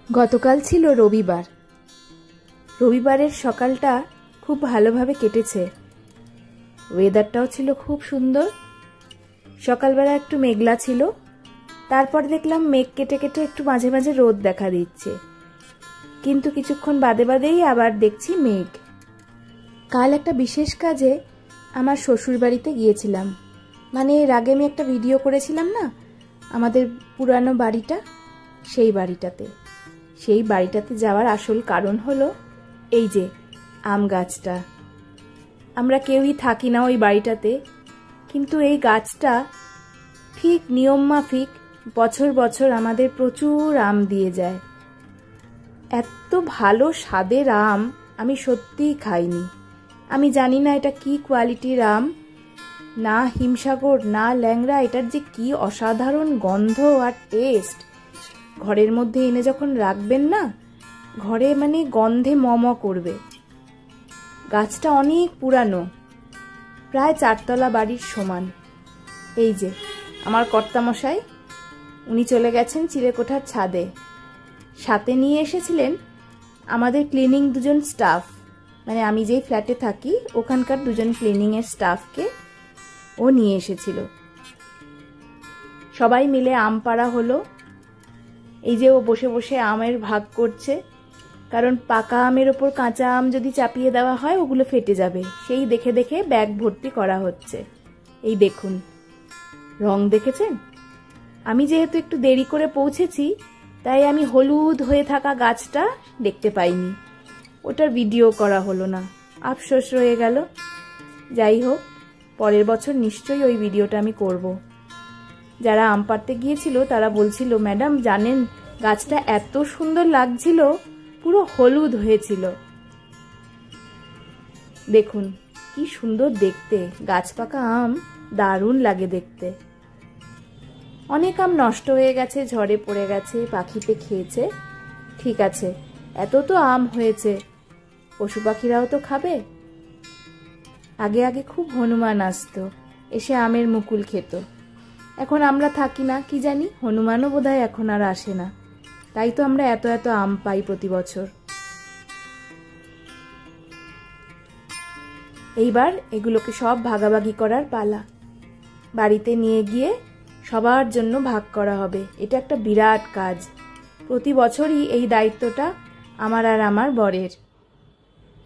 গতকাল ছিল রবিবার। রবিবারের সকালটা খুব ভালোভাবে কেটেছে। ওয়েদারটাও ছিল খুব সুন্দর। সকালবেলা একটু মেঘলা ছিল, তারপর দেখলাম মেঘ কেটে কেটে একটু মাঝে মাঝে রোদ দেখা দিচ্ছে, কিন্তু কিছুক্ষণ বাদে বাদেই আবার দেখছি মেঘ। কাল একটা বিশেষ কাজে আমার শ্বশুর বাড়িতে গিয়েছিলাম। মানে এর আগে আমি একটা ভিডিও করেছিলাম না, আমাদের পুরানো বাড়িটা, সেই বাড়িটাতে যাওয়ার আসল কারণ হলো এই যে আম গাছটা। আমরা কেউই থাকি না ওই বাড়িটাতে, কিন্তু এই গাছটা ঠিক নিয়ম মাফিক বছর বছর আমাদের প্রচুর আম দিয়ে যায়। এত ভালো স্বাদের আম আমি সত্যিই খাইনি। আমি জানি না এটা কি কোয়ালিটির আম, না হিমসাগর না ল্যাংড়া, এটার যে কি অসাধারণ গন্ধ আর টেস্ট। ঘরের মধ্যে এনে যখন রাখবেন না, ঘরে মানে গন্ধে মম করবে। গাছটা অনেক পুরানো, প্রায় 4 তলা বাড়ির সমান। এই যে আমার কর্তামশাই, উনি চলে গেছেন চিলেকোঠার ছাদে। সাথে নিয়ে এসেছিলেন আমাদের ক্লিনিং 2জন স্টাফ, মানে আমি যেই ফ্ল্যাটে থাকি ওখানকার 2জন ক্লিনিংয়ের স্টাফকে ও নিয়ে এসেছিল। সবাই মিলে আম পাড়া হলো। এই যে ও বসে বসে আমের ভাগ করছে, কারণ পাকা আমের ওপর কাঁচা আম যদি চাপিয়ে দেওয়া হয় ওগুলো ফেটে যাবে, সেই দেখে দেখে ব্যাগ ভর্তি করা হচ্ছে। এই দেখুন রং দেখেছেন? আমি যেহেতু একটু দেরি করে পৌঁছেছি, তাই আমি হলুদ হয়ে থাকা গাছটা দেখতে পাইনি, ওটার ভিডিও করা হলো না, আফসোস রয়ে গেল। যাই হোক, পরের বছর নিশ্চয়ই ওই ভিডিওটা আমি করব। যারা আম পাড়তে গিয়েছিল তারা বলছিল, ম্যাডাম জানেন গাছটা এত সুন্দর লাগছিল, পুরো হলুদ হয়েছিল। দেখুন কি সুন্দর দেখতে, গাছ পাকা আম দারুণ লাগে দেখতে। অনেক আম নষ্ট হয়ে গেছে, ঝড়ে পড়ে গেছে, পাখিতে খেয়েছে, ঠিক আছে, এত তো আম হয়েছে, পশু পাখিরাও তো খাবে। আগে আগে খুব হনুমান আসতো, এসে আমের মুকুল খেত। এখন আমরা থাকি না, কি জানি হনুমানও বোধহয় এখন আর আসে না, তাই তো আমরা এত এত আম পাই প্রতি বছর। এইবার এগুলোকে সব ভাগাভাগি করার পালা। বাড়িতে নিয়ে গিয়ে সবার জন্য ভাগ করা হবে। এটা একটা বিরাট কাজ। প্রতি বছরই এই দায়িত্বটা আমার আর আমার বরের।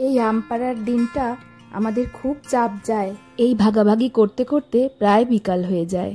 এই আম পাড়ার দিনটা আমাদের খুব চাপ যায়, এই ভাগাভাগি করতে করতে প্রায় বিকাল হয়ে যায়।